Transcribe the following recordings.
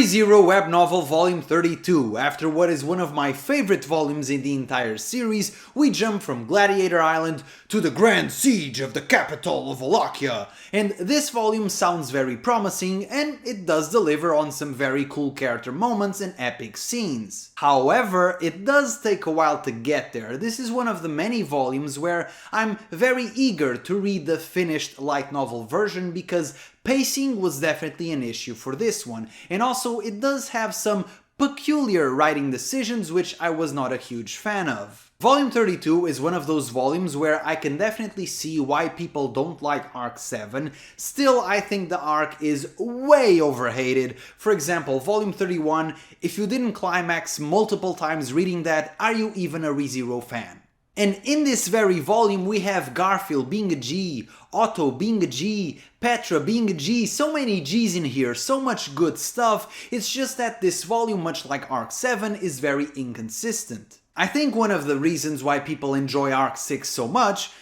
ReZero Web Novel Volume 32. After what is one of my favorite volumes in the entire series, we jump from Gladiator Island to the Grand Siege of the capital of Wallachia. And this volume sounds very promising, and it does deliver on some very cool character moments and epic scenes. However, it does take a while to get there. This is one of the many volumes where I'm very eager to read the finished light novel version because pacing was definitely an issue for this one, and also it does have some peculiar writing decisions which I was not a huge fan of. Volume 32 is one of those volumes where I can definitely see why people don't like Arc 7, still I think the arc is way overhated. For example, Volume 31, if you didn't climax multiple times reading that, are you even a ReZero fan? And in this very volume we have Garfiel being a G, Otto being a G, Petra being a G, so many G's in here, so much good stuff. It's just that this volume, much like Arc 7, is very inconsistent. I think one of the reasons why people enjoy Arc 6 so much,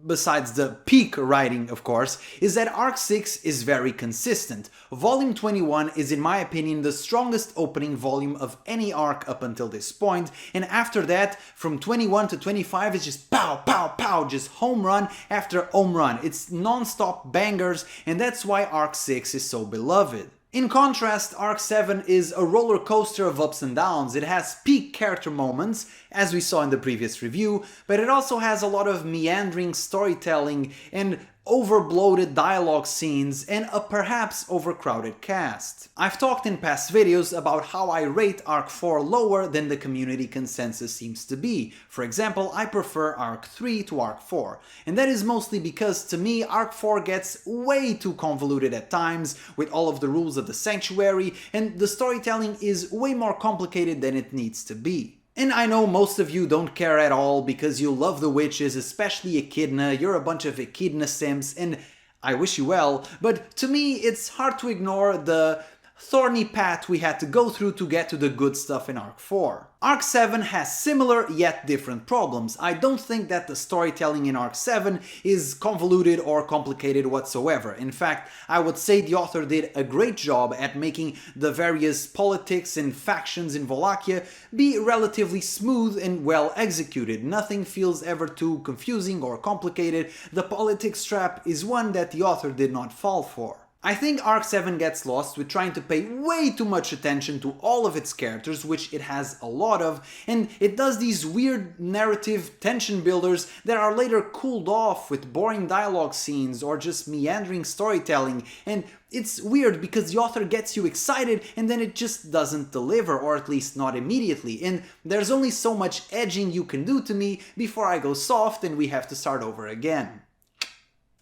besides the peak writing of course, is that Arc 6 is very consistent. Volume 21 is in my opinion the strongest opening volume of any arc up until this point, and after that, from 21 to 25 is just pow pow pow, just home run after home run. It's non-stop bangers, and that's why Arc 6 is so beloved. In contrast, Arc 7 is a roller coaster of ups and downs. It has peak character moments, as we saw in the previous review, but it also has a lot of meandering storytelling and overbloated dialogue scenes and a perhaps overcrowded cast. I've talked in past videos about how I rate Arc 4 lower than the community consensus seems to be. For example, I prefer Arc 3 to Arc 4, and that is mostly because to me Arc 4 gets way too convoluted at times with all of the rules of the sanctuary, and the storytelling is way more complicated than it needs to be. And I know most of you don't care at all because you love the witches, especially Echidna, you're a bunch of Echidna simps, and I wish you well, but to me it's hard to ignore the thorny path we had to go through to get to the good stuff in Arc 4. Arc 7 has similar yet different problems. I don't think that the storytelling in Arc 7 is convoluted or complicated whatsoever. In fact, I would say the author did a great job at making the various politics and factions in Wallachia be relatively smooth and well executed. Nothing feels ever too confusing or complicated. The politics trap is one that the author did not fall for. I think Arc 7 gets lost with trying to pay way too much attention to all of its characters, which it has a lot of, and it does these weird narrative tension builders that are later cooled off with boring dialogue scenes or just meandering storytelling, and it's weird because the author gets you excited and then it just doesn't deliver, or at least not immediately, and there's only so much edging you can do to me before I go soft and we have to start over again.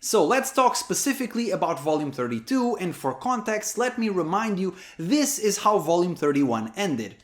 So let's talk specifically about Volume 32, and for context, let me remind you, this is how Volume 31 ended.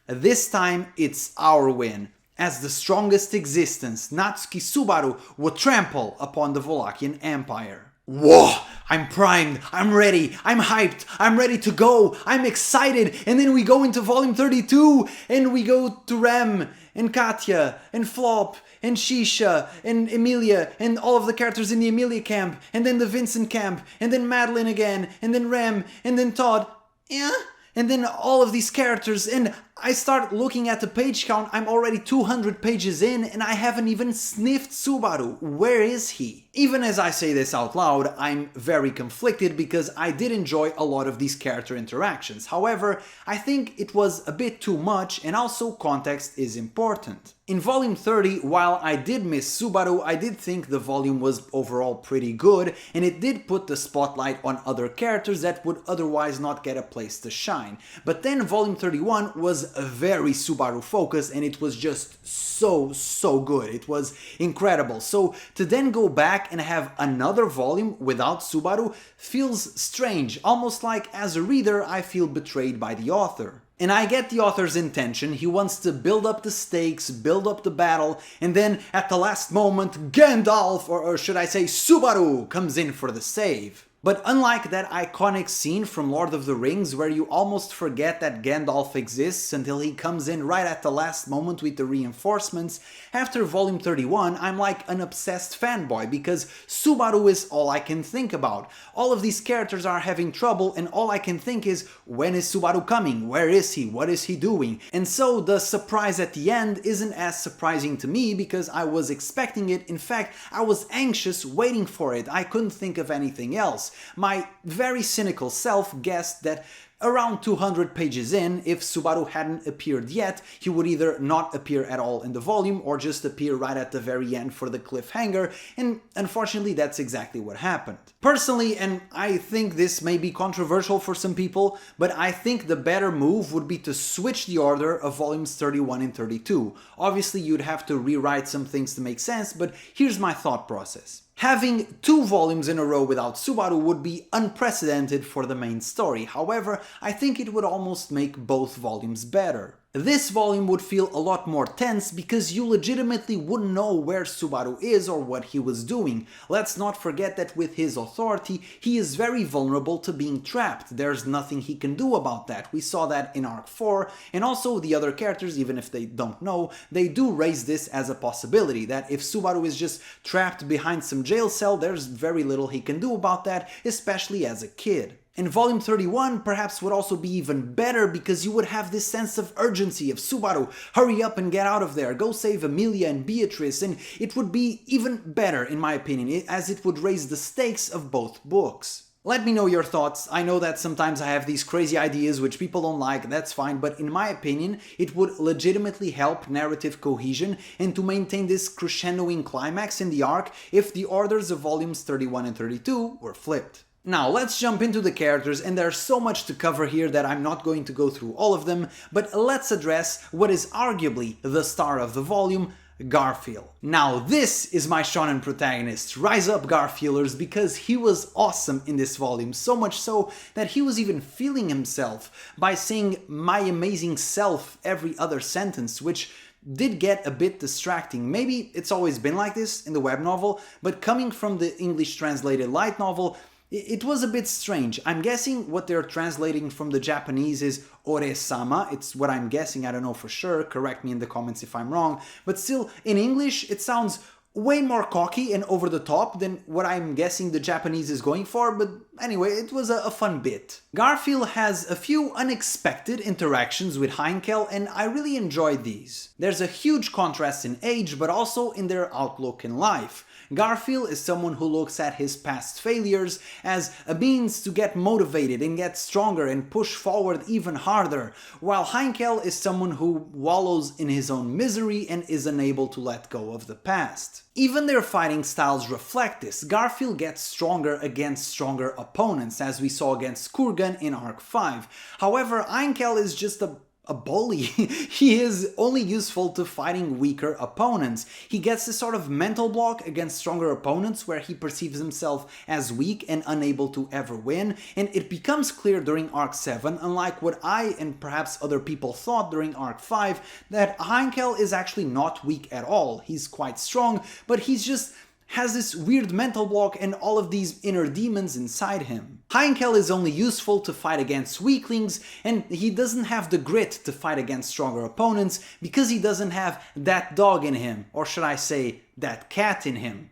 This time, it's our win. As the strongest existence, Natsuki Subaru would trample upon the Wallachian Empire. Whoa! I'm primed, I'm ready, I'm hyped, I'm ready to go, I'm excited, and then we go into Volume 32, and we go to Rem, and Katya, and Flop, and Shisha, and Emilia, and all of the characters in the Emilia camp, and then the Vincent camp, and then Madeline again, and then Rem, and then Todd, yeah? And then all of these characters, and I start looking at the page count, I'm already 200 pages in, and I haven't even sniffed Subaru. Where is he? Even as I say this out loud, I'm very conflicted because I did enjoy a lot of these character interactions. However, I think it was a bit too much, and also context is important. In Volume 30, while I did miss Subaru, I did think the volume was overall pretty good, and it did put the spotlight on other characters that would otherwise not get a place to shine. But then Volume 31 was very Subaru focused, and it was just so good. It was incredible. So to then go back and have another volume without Subaru feels strange, almost like as a reader I feel betrayed by the author. And I get the author's intention, he wants to build up the stakes, build up the battle, and then at the last moment Gandalf, or should I say Subaru, comes in for the save. But unlike that iconic scene from Lord of the Rings where you almost forget that Gandalf exists until he comes in right at the last moment with the reinforcements, after volume 31 I'm like an obsessed fanboy because Subaru is all I can think about. All of these characters are having trouble and all I can think is, when is Subaru coming? Where is he? What is he doing? And so the surprise at the end isn't as surprising to me because I was expecting it. In fact, I was anxious waiting for it. I couldn't think of anything else. My very cynical self guessed that around 200 pages in, if Subaru hadn't appeared yet, he would either not appear at all in the volume or just appear right at the very end for the cliffhanger, and unfortunately that's exactly what happened. Personally, and I think this may be controversial for some people, but I think the better move would be to switch the order of volumes 31 and 32. Obviously you'd have to rewrite some things to make sense, but here's my thought process. Having 2 volumes in a row without Subaru would be unprecedented for the main story. However, I think it would almost make both volumes better. This volume would feel a lot more tense because you legitimately wouldn't know where Subaru is or what he was doing. Let's not forget that with his authority, he is very vulnerable to being trapped. There's nothing he can do about that. We saw that in Arc 4, and also the other characters, even if they don't know, they do raise this as a possibility, that if Subaru is just trapped behind some jail cell, there's very little he can do about that, especially as a kid. And volume 31 perhaps would also be even better because you would have this sense of urgency of Subaru, hurry up and get out of there, go save Emilia and Beatrice, and it would be even better in my opinion, as it would raise the stakes of both books. Let me know your thoughts. I know that sometimes I have these crazy ideas which people don't like, that's fine, but in my opinion it would legitimately help narrative cohesion and to maintain this crescendoing climax in the arc if the orders of volumes 31 and 32 were flipped. Now let's jump into the characters, and there's so much to cover here that I'm not going to go through all of them, but let's address what is arguably the star of the volume, Garfiel. Now this is my shonen protagonist, rise up Garfielers, because he was awesome in this volume, so much so that he was even feeling himself by saying "my amazing self" every other sentence, which did get a bit distracting. Maybe it's always been like this in the web novel, but coming from the English translated light novel, it was a bit strange. I'm guessing what they're translating from the Japanese is Ore-sama. It's what I'm guessing, I don't know for sure, correct me in the comments if I'm wrong. But still, in English it sounds way more cocky and over the top than what I'm guessing the Japanese is going for, but anyway, it was a fun bit. Garfiel has a few unexpected interactions with Heinkel, and I really enjoyed these. There's a huge contrast in age, but also in their outlook in life. Garfiel is someone who looks at his past failures as a means to get motivated and get stronger and push forward even harder, while Heinkel is someone who wallows in his own misery and is unable to let go of the past. Even their fighting styles reflect this. Garfiel gets stronger against stronger opponents, as we saw against Kurgan in Arc 5. However, Heinkel is just a bully. He is only useful to fighting weaker opponents. He gets this sort of mental block against stronger opponents where he perceives himself as weak and unable to ever win, and it becomes clear during Arc 7, unlike what I and perhaps other people thought during Arc 5, that Heinkel is actually not weak at all. He's quite strong, but he's just has this weird mental block and all of these inner demons inside him. Heinkel is only useful to fight against weaklings, and he doesn't have the grit to fight against stronger opponents because he doesn't have that dog in him, or should I say, that cat in him.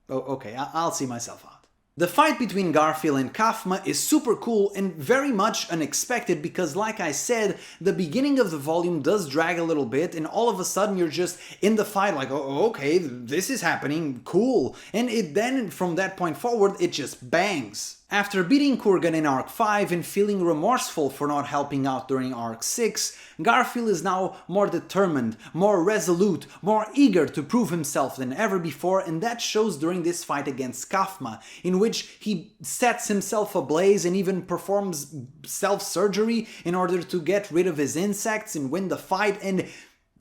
Oh, okay, I'll see myself out. The fight between Garfiel and Kafma is super cool and very much unexpected because, like I said, the beginning of the volume does drag a little bit and all of a sudden you're just in the fight like, oh, okay, this is happening, cool. And it then, from that point forward, it just bangs. After beating Kurgan in Arc 5 and feeling remorseful for not helping out during Arc 6, Garfiel is now more determined, more resolute, more eager to prove himself than ever before, and that shows during this fight against Kafma, in which he sets himself ablaze and even performs self-surgery in order to get rid of his insects and win the fight. And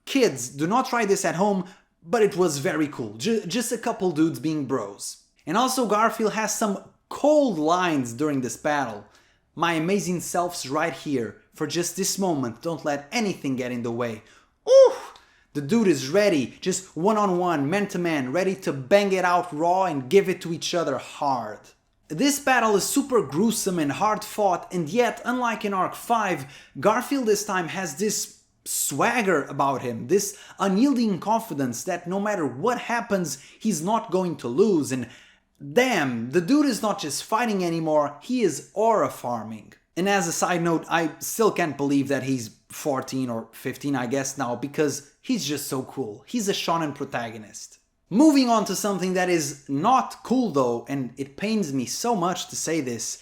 kids, do not try this at home, but it was very cool. Just a couple dudes being bros. And also Garfiel has some cold lines during this battle. My amazing self's right here. For just this moment, don't let anything get in the way. Ooh! The dude is ready, just one-on-one, man-to-man, ready to bang it out raw and give it to each other hard. This battle is super gruesome and hard fought, and yet, unlike in Arc 5, Garfiel this time has this swagger about him, this unyielding confidence that no matter what happens, he's not going to lose, and damn, the dude is not just fighting anymore, he is aura farming. And as a side note, I still can't believe that he's 14 or 15 I guess now, because he's just so cool. He's a shonen protagonist. Moving on to something that is not cool though, and it pains me so much to say this,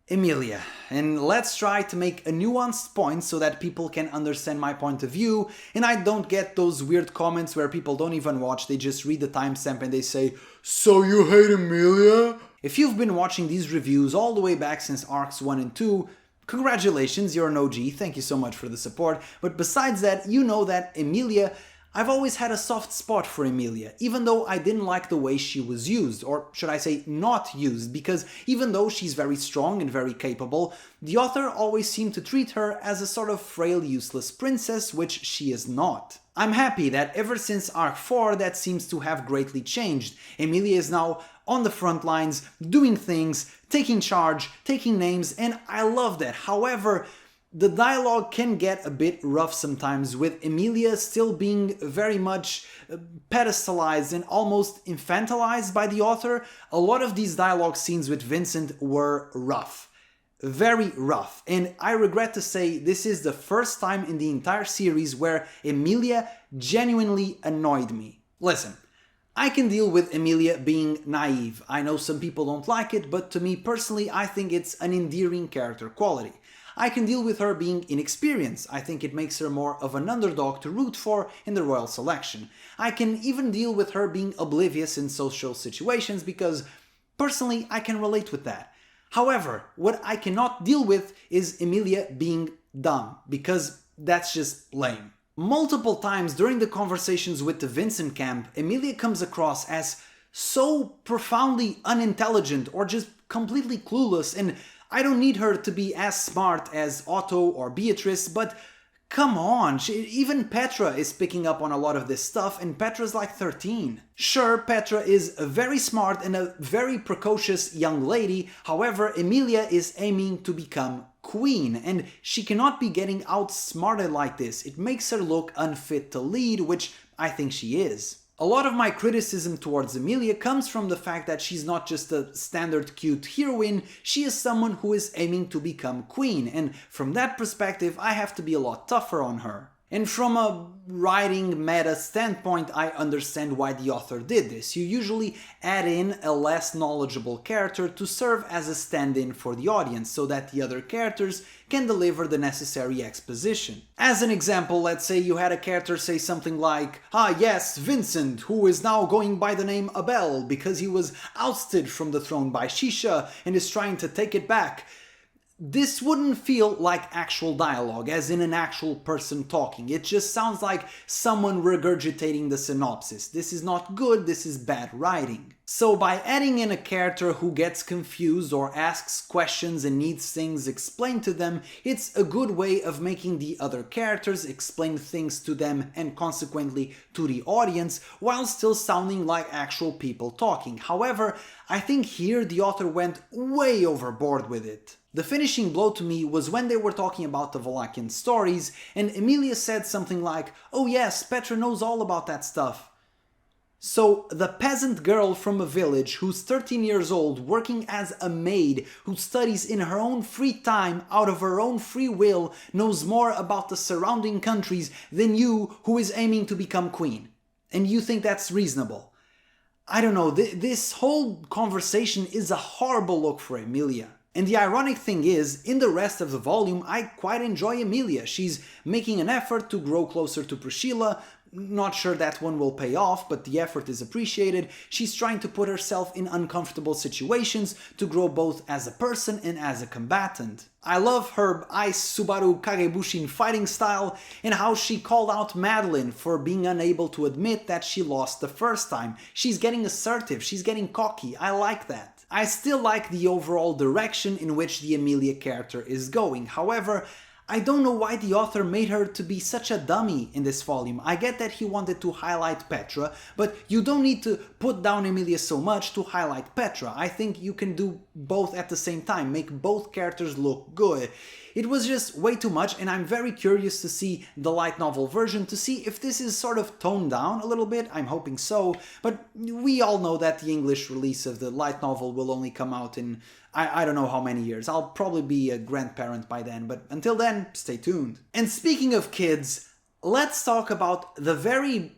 Emilia. And let's try to make a nuanced point so that people can understand my point of view, and I don't get those weird comments where people don't even watch, they just read the timestamp and they say, "So you hate Emilia?" If you've been watching these reviews all the way back since Arcs 1 and 2, congratulations, you're an OG, thank you so much for the support, but besides that, you know that Emilia, I've always had a soft spot for Emilia, even though I didn't like the way she was used, or should I say not used, because even though she's very strong and very capable, the author always seemed to treat her as a sort of frail, useless princess, which she is not. I'm happy that ever since Arc 4 that seems to have greatly changed. Emilia is now on the front lines, doing things, taking charge, taking names, and I love that. However, the dialogue can get a bit rough sometimes, with Emilia still being very much pedestalized and almost infantilized by the author. A lot of these dialogue scenes with Vincent were rough. Very rough. And I regret to say this is the first time in the entire series where Emilia genuinely annoyed me. Listen, I can deal with Emilia being naive. I know some people don't like it, but to me personally, I think it's an endearing character quality. I can deal with her being inexperienced. I think it makes her more of an underdog to root for in the royal selection. I can even deal with her being oblivious in social situations because, personally, I can relate with that. However, what I cannot deal with is Emilia being dumb, because that's just lame. Multiple times during the conversations with the Vincent camp, Emilia comes across as so profoundly unintelligent or just completely clueless, and I don't need her to be as smart as Otto or Beatrice, but come on, even Petra is picking up on a lot of this stuff, and Petra's like 13. Sure, Petra is very smart and a very precocious young lady, however, Emilia is aiming to become queen, and she cannot be getting outsmarted like this. It makes her look unfit to lead, which I think she is. A lot of my criticism towards Emilia comes from the fact that she's not just a standard cute heroine, she is someone who is aiming to become queen, and from that perspective I have to be a lot tougher on her. And from a writing meta standpoint, I understand why the author did this. You usually add in a less knowledgeable character to serve as a stand-in for the audience, so that the other characters can deliver the necessary exposition. As an example, let's say you had a character say something like, "Ah yes, Vincent, who is now going by the name Abel because he was ousted from the throne by Shisha and is trying to take it back." This wouldn't feel like actual dialogue, as in an actual person talking. It just sounds like someone regurgitating the synopsis. This is not good, this is bad writing. So by adding in a character who gets confused or asks questions and needs things explained to them, it's a good way of making the other characters explain things to them and consequently to the audience, while still sounding like actual people talking. However, I think here the author went way overboard with it. The finishing blow to me was when they were talking about the Valachian stories, and Emilia said something like, "Oh yes, Petra knows all about that stuff." So the peasant girl from a village who's 13 years old, working as a maid, who studies in her own free time out of her own free will, knows more about the surrounding countries than you, who is aiming to become queen. And you think that's reasonable? I don't know, this whole conversation is a horrible look for Emilia. And the ironic thing is, in the rest of the volume, I quite enjoy Emilia. She's making an effort to grow closer to Priscilla. Not sure that one will pay off, but the effort is appreciated. She's trying to put herself in uncomfortable situations to grow both as a person and as a combatant. I love her Ice Subaru Kagebushin fighting style, and how she called out Madeline for being unable to admit that she lost the first time. She's getting assertive, she's getting cocky. I like that. I still like the overall direction in which the Emilia character is going. However, I don't know why the author made her to be such a dummy in this volume. I get that he wanted to highlight Petra, but you don't need to put down Emilia so much to highlight Petra. I think you can do both at the same time, make both characters look good. It was just way too much, and I'm very curious to see the light novel version to see if this is sort of toned down a little bit. I'm hoping so, but we all know that the English release of the light novel will only come out in I don't know how many years. I'll probably be a grandparent by then, but until then, stay tuned. And speaking of kids, let's talk about the very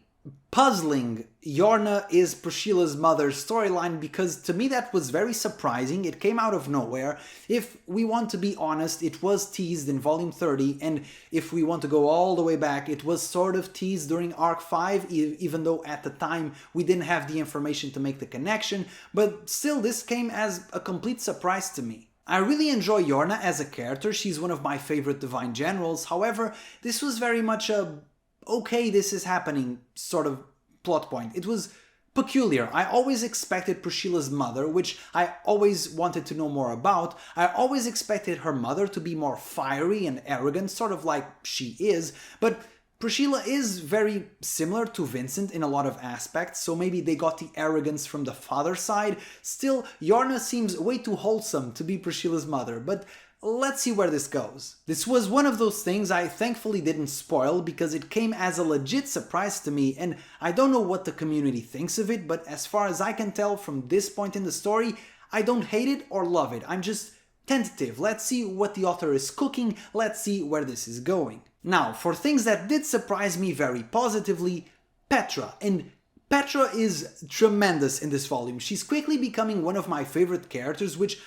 puzzling Yorna is Priscilla's mother's storyline, because to me that was very surprising. It came out of nowhere. If we want to be honest, it was teased in volume 30, and if we want to go all the way back, it was sort of teased during arc 5, even though at the time we didn't have the information to make the connection, but still this came as a complete surprise to me. I really enjoy Yorna as a character. She's one of my favorite divine generals. However, this was very much a okay, this is happening sort of plot point. It was peculiar. I always expected Priscilla's mother, which I always wanted to know more about. I always expected her mother to be more fiery and arrogant, sort of like she is, but Priscilla is very similar to Vincent in a lot of aspects, so maybe they got the arrogance from the father side. Still, Yorna seems way too wholesome to be Priscilla's mother, but let's see where this goes. This was one of those things I thankfully didn't spoil because it came as a legit surprise to me, and I don't know what the community thinks of it, but as far as I can tell from this point in the story, I don't hate it or love it. I'm just tentative. Let's see what the author is cooking, let's see where this is going. Now, for things that did surprise me very positively, Petra. And Petra is tremendous in this volume. She's quickly becoming one of my favorite characters, which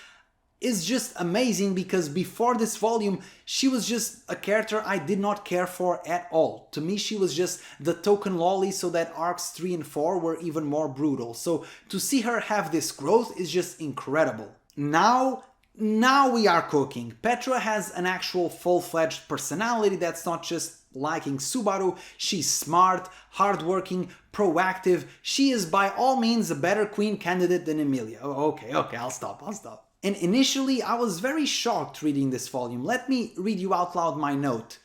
is just amazing because before this volume, she was just a character I did not care for at all. To me, she was just the token lolly so that arcs 3 and 4 were even more brutal. So to see her have this growth is just incredible. Now we are cooking. Petra has an actual full-fledged personality that's not just liking Subaru. She's smart, hardworking, proactive. She is by all means a better queen candidate than Emilia. Okay, I'll stop. And initially, I was very shocked reading this volume. Let me read you out loud my note.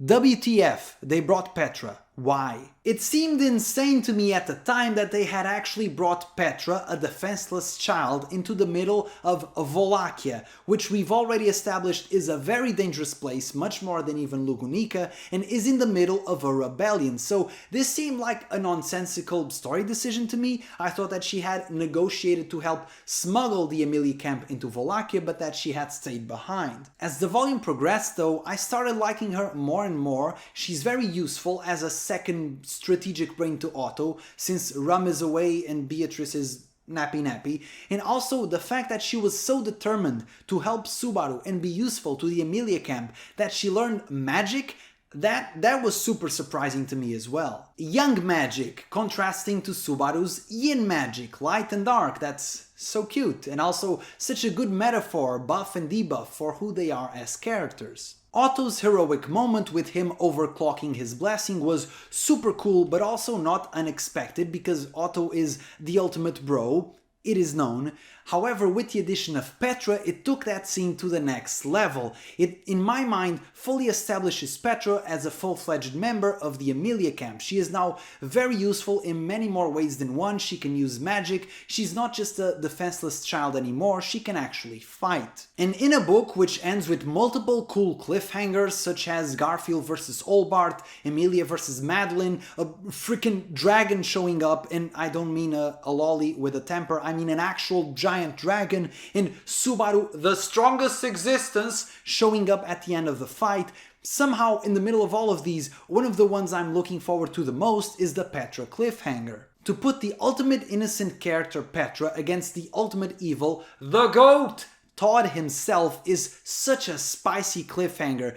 WTF, they brought Petra. Why? It seemed insane to me at the time that they had actually brought Petra, a defenseless child, into the middle of Wallachia, which we've already established is a very dangerous place, much more than even Lugunica, and is in the middle of a rebellion. So this seemed like a nonsensical story decision to me. I thought that she had negotiated to help smuggle the Emilia camp into Wallachia, but that she had stayed behind. As the volume progressed though, I started liking her more and more. She's very useful as a second strategic brain to Otto, since Rum is away and Beatrice is nappy, and also the fact that she was so determined to help Subaru and be useful to the Emilia camp that she learned magic. That was super surprising to me as well. Young magic, contrasting to Subaru's yin magic, light and dark. That's so cute, and also such a good metaphor, buff and debuff, for who they are as characters. Otto's heroic moment with him overclocking his blessing was super cool, but also not unexpected because Otto is the ultimate bro. It is known. However, with the addition of Petra, it took that scene to the next level. It, in my mind, fully establishes Petra as a full-fledged member of the Emilia camp. She is now very useful in many more ways than one. She can use magic. She's not just a defenseless child anymore. She can actually fight. And in a book which ends with multiple cool cliffhangers, such as Garfiel vs Olbart, Emilia vs Madeline, a freaking dragon showing up, and I don't mean a lolly with a temper, I mean an actual giant dragon, and Subaru, the strongest existence, showing up at the end of the fight. Somehow, in the middle of all of these, one of the ones I'm looking forward to the most is the Petra cliffhanger. To put the ultimate innocent character Petra against the ultimate evil, the GOAT, Todd himself, is such a spicy cliffhanger.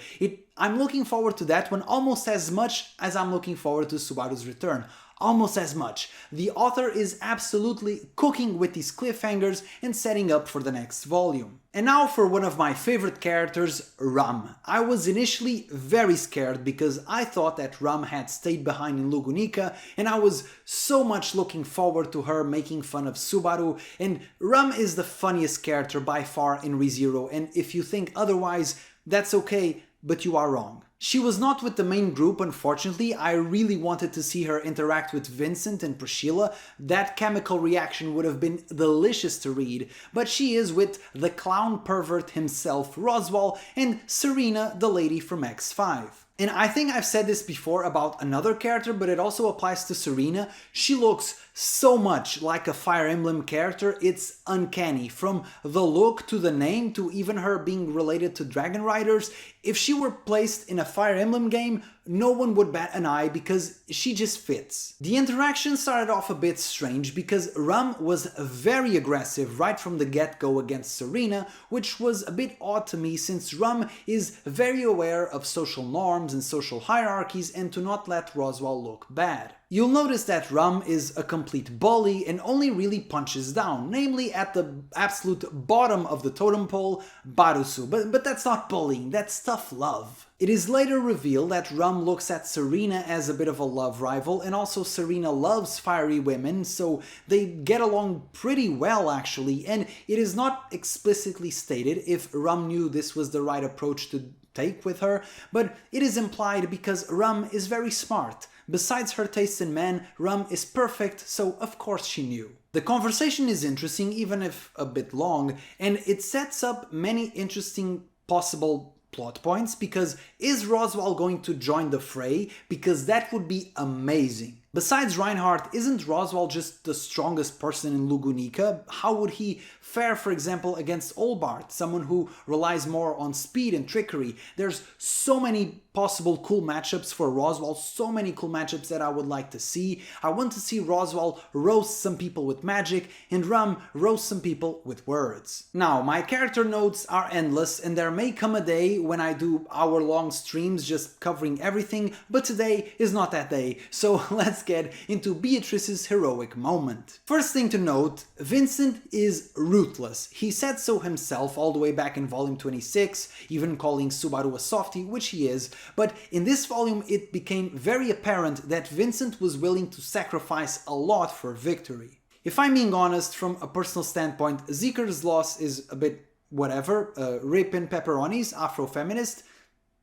I'm looking forward to that one almost as much as I'm looking forward to Subaru's return. Almost as much. The author is absolutely cooking with these cliffhangers and setting up for the next volume. And now for one of my favorite characters, Rum. I was initially very scared because I thought that Rum had stayed behind in Lugunica, and I was so much looking forward to her making fun of Subaru, and Rum is the funniest character by far in ReZero, and if you think otherwise, that's okay. but you are wrong. She was not with the main group, unfortunately. I really wanted to see her interact with Vincent and Priscilla. That chemical reaction would have been delicious to read, but she is with the clown pervert himself, Roswaal, and Serena, the lady from X5. And I think I've said this before about another character, but it also applies to Serena. She looks so much like a Fire Emblem character, it's uncanny. From the look to the name to even her being related to Dragon Riders, if she were placed in a Fire Emblem game, no one would bat an eye because she just fits. The interaction started off a bit strange because Rum was very aggressive right from the get-go against Serena, which was a bit odd to me since Rum is very aware of social norms and social hierarchies and to not let Roswaal look bad. You'll notice that Rum is a complete bully and only really punches down, namely at the absolute bottom of the totem pole, Barusu, but that's not bullying, that's tough love. It is later revealed that Rum looks at Serena as a bit of a love rival, and also Serena loves fiery women, so they get along pretty well actually, and it is not explicitly stated if Rum knew this was the right approach to take with her, but it is implied because Rum is very smart. Besides her taste in men, Rum is perfect, so of course she knew. The conversation is interesting, even if a bit long, and it sets up many interesting possible plot points, because is Roswaal going to join the fray? Because that would be amazing. Besides Reinhardt, isn't Roswaal just the strongest person in Lugunica? How would he fare, for example, against Olbart, someone who relies more on speed and trickery? There's so many possible cool matchups for Roswaal, so many cool matchups that I would like to see. I want to see Roswaal roast some people with magic and Rum roast some people with words. Now, my character notes are endless and there may come a day when I do hour-long streams just covering everything, but today is not that day, so let's get into Beatrice's heroic moment. First thing to note, Vincent is ruthless. He said so himself all the way back in volume 26, even calling Subaru a softie, which he is, but in this volume it became very apparent that Vincent was willing to sacrifice a lot for victory. If I'm being honest, from a personal standpoint, Zeeker's loss is a bit whatever, rip in pepperonis, Afro-feminist,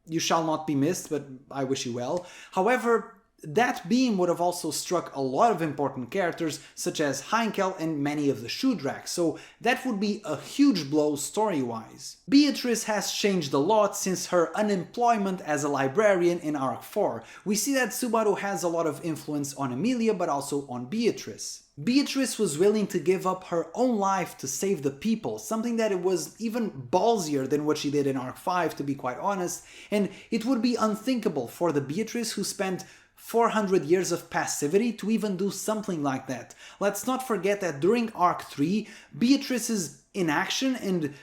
you shall not be missed, but I wish you well. However, that beam would have also struck a lot of important characters such as Heinkel and many of the Shudraks, so that would be a huge blow story-wise. Beatrice has changed a lot since her unemployment as a librarian in Arc 4. We see that Subaru has a lot of influence on Emilia but also on Beatrice. Beatrice was willing to give up her own life to save the people, something that it was even ballsier than what she did in Arc 5 to be quite honest, and it would be unthinkable for the Beatrice who spent 400 years of passivity to even do something like that. Let's not forget that during Arc 3, Beatrice's inaction and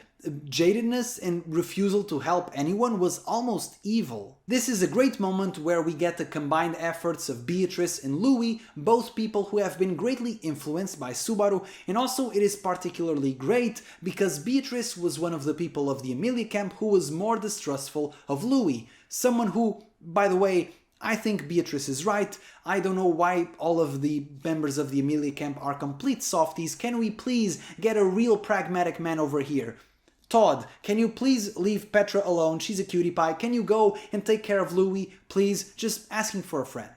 jadedness and refusal to help anyone was almost evil. This is a great moment where we get the combined efforts of Beatrice and Louis, both people who have been greatly influenced by Subaru, and also it is particularly great because Beatrice was one of the people of the Emilia camp who was more distrustful of Louis, someone who, by the way, I think Beatrice is right. I don't know why all of the members of the Emilia camp are complete softies. Can we please get a real pragmatic man over here? Todd, can you please leave Petra alone? She's a cutie pie. Can you go and take care of Louis, please? Just asking for a friend.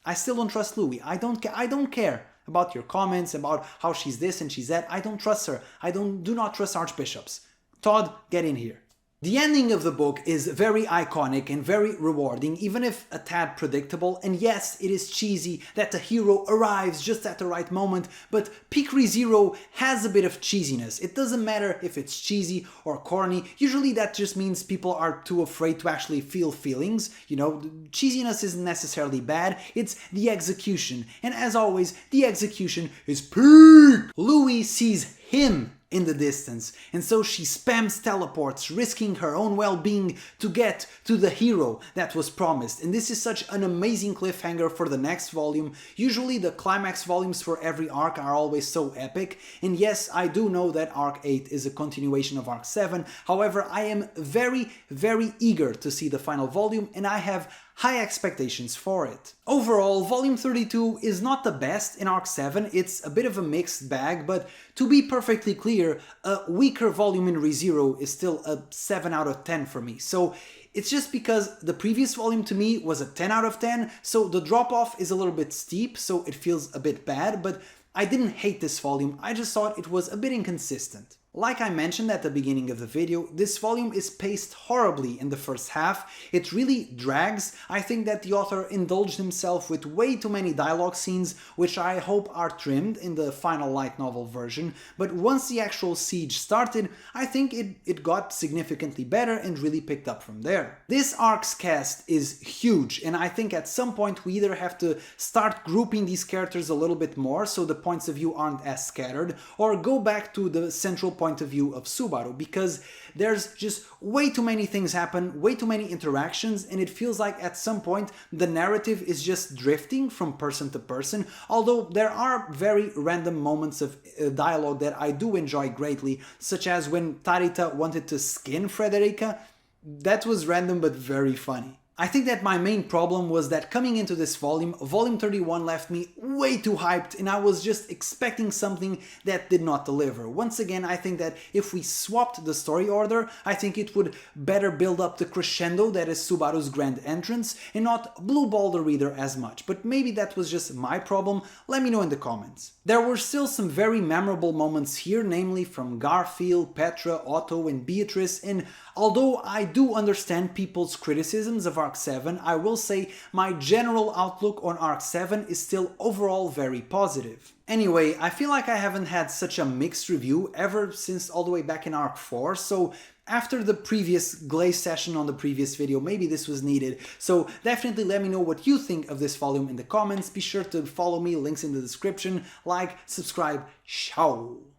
I still don't trust Louis. I don't care about your comments about how she's this and she's that. I don't trust her. Do not trust archbishops. Todd, get in here. The ending of the book is very iconic and very rewarding, even if a tad predictable, and yes, it is cheesy that the hero arrives just at the right moment, but peak ReZero has a bit of cheesiness. It doesn't matter if it's cheesy or corny, usually that just means people are too afraid to actually feel feelings. You know, cheesiness isn't necessarily bad, it's the execution, and as always, the execution is peak! Louis sees him in the distance, and so she spams teleports, risking her own well-being to get to the hero that was promised. And this is such an amazing cliffhanger for the next volume. Usually the climax volumes for every arc are always so epic, and yes, I do know that Arc 8 is a continuation of Arc 7, however, I am very, very eager to see the final volume, and I have high expectations for it. Overall, volume 32 is not the best in Arc 7, it's a bit of a mixed bag, but to be perfectly clear, a weaker volume in ReZero is still a 7 out of 10 for me. So It's just because the previous volume to me was a 10 out of 10, so the drop off is a little bit steep, so it feels a bit bad, but I didn't hate this volume, I just thought it was a bit inconsistent. Like I mentioned at the beginning of the video, this volume is paced horribly in the first half, it really drags. I think that the author indulged himself with way too many dialogue scenes, which I hope are trimmed in the final light novel version, but once the actual siege started, I think it got significantly better and really picked up from there. This arc's cast is huge, and I think at some point we either have to start grouping these characters a little bit more so the points of view aren't as scattered, or go back to the central point of view of Subaru, because there's just way too many things happen, way too many interactions, and it feels like at some point the narrative is just drifting from person to person, although there are very random moments of dialogue that I do enjoy greatly, such as when Tarita wanted to skin Frederica. That was random but very funny. I think that my main problem was that coming into this volume, volume 31 left me way too hyped and I was just expecting something that did not deliver. Once again, I think that if we swapped the story order, I think it would better build up the crescendo that is Subaru's grand entrance and not blue ball the reader as much. But maybe that was just my problem, let me know in the comments. There were still some very memorable moments here, namely from Garfiel, Petra, Otto and Beatrice, and although I do understand people's criticisms of Arc 7, I will say my general outlook on Arc 7 is still overall very positive. Anyway, I feel like I haven't had such a mixed review ever since all the way back in Arc 4, so after the previous glaze session on the previous video, maybe this was needed. So definitely let me know what you think of this volume in the comments. Be sure to follow me, links in the description, like, subscribe, ciao!